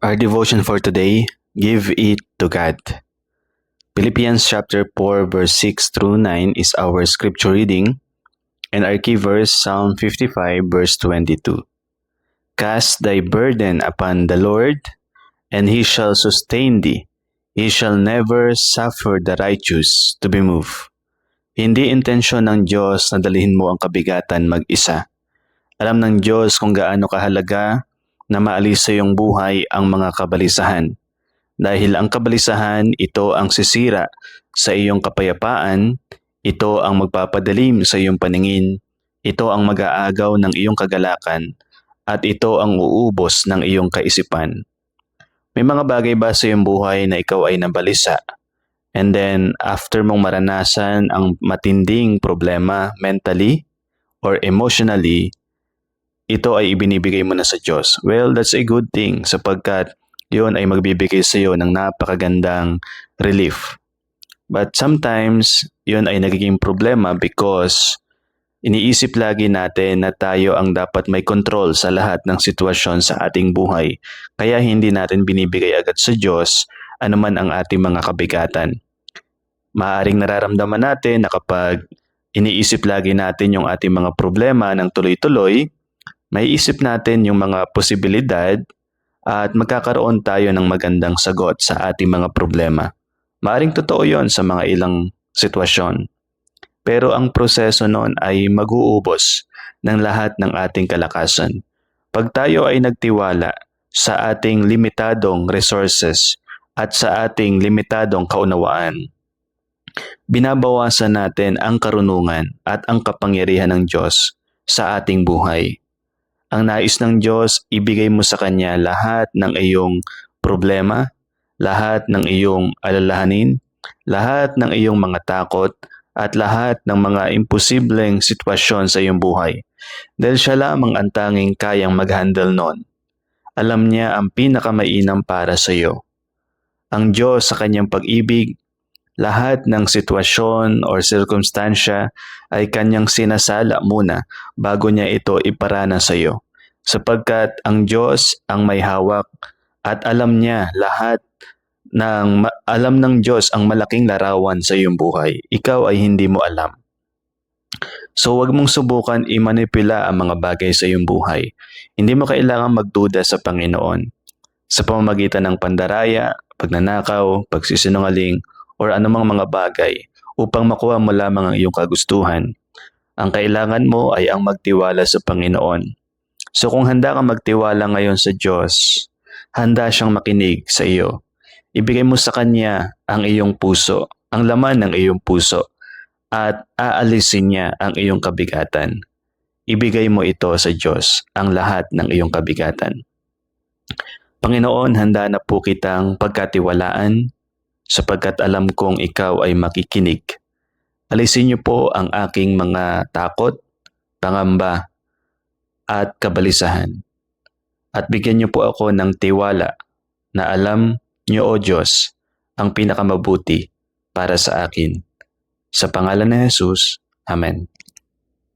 Our devotion for today, give it to God. Philippians chapter 4 verse 6 through 9 is our scripture reading, and our key verse Psalm 55 verse 22. Cast thy burden upon the Lord, and He shall sustain thee. He shall never suffer the righteous to be moved. Hindi intensyon ng Diyos na dalhin mo ang kabigatan mag-isa. Alam ng Diyos kung gaano kahalaga na maalis sa iyong buhay ang mga kabalisahan. Dahil ang kabalisahan, ito ang sisira sa iyong kapayapaan, ito ang magpapadalim sa iyong paningin, ito ang mag-aagaw ng iyong kagalakan, at ito ang uubos ng iyong kaisipan. May mga bagay ba sa iyong buhay na ikaw ay nabalisa? And then, after mong maranasan ang matinding problema mentally or emotionally, ito ay ibinibigay mo na sa Diyos. Well, that's a good thing sapagkat yun ay magbibigay sa iyo ng napakagandang relief. But sometimes, yun ay nagiging problema because iniisip lagi natin na tayo ang dapat may control sa lahat ng sitwasyon sa ating buhay. Kaya hindi natin binibigay agad sa Diyos anuman ang ating mga kabigatan. Maaaring nararamdaman natin na kapag iniisip lagi natin yung ating mga problema ng tuloy-tuloy, may isip natin yung mga posibilidad at magkakaroon tayo ng magandang sagot sa ating mga problema. Maaaring totoo yon sa mga ilang sitwasyon. Pero ang proseso noon ay mag-uubos ng lahat ng ating kalakasan. Pag tayo ay nagtiwala sa ating limitadong resources at sa ating limitadong kaunawaan, binabawasan natin ang karunungan at ang kapangyarihan ng Diyos sa ating buhay. Ang nais ng Diyos, ibigay mo sa Kanya lahat ng iyong problema, lahat ng iyong alalahanin, lahat ng iyong mga takot, at lahat ng mga imposibleng sitwasyon sa iyong buhay. Dahil siya lamang ang tanging kayang mag-handle nun. Alam niya ang pinakamainam para sa iyo. Ang Diyos sa Kanyang pag-ibig, lahat ng sitwasyon o sirkumstansya ay Kanyang sinasala muna bago niya ito iparana sa iyo. Sapagkat ang Diyos ang may hawak at alam niya alam ng Diyos ang malaking larawan sa iyong buhay. Ikaw ay hindi mo alam. So huwag mong subukan i-manipula ang mga bagay sa iyong buhay. Hindi mo kailangan magduda sa Panginoon. Sa pamamagitan ng pandaraya, pagnanakaw, pagsisinungaling, or anumang mga bagay upang makuha mo lamang ang iyong kagustuhan. Ang kailangan mo ay ang magtiwala sa Panginoon. So kung handa kang magtiwala ngayon sa Diyos, handa siyang makinig sa iyo. Ibigay mo sa Kanya ang iyong puso, ang laman ng iyong puso, at aalisin niya ang iyong kabigatan. Ibigay mo ito sa Diyos, ang lahat ng iyong kabigatan. Panginoon, handa na po kitang pagkatiwalaan, sapagkat alam kong ikaw ay makikinig. Alisin niyo po ang aking mga takot, pangamba, at kabalisahan. At bigyan niyo po ako ng tiwala na alam niyo, O Diyos, ang pinakamabuti para sa akin. Sa pangalan ni Jesus, Amen.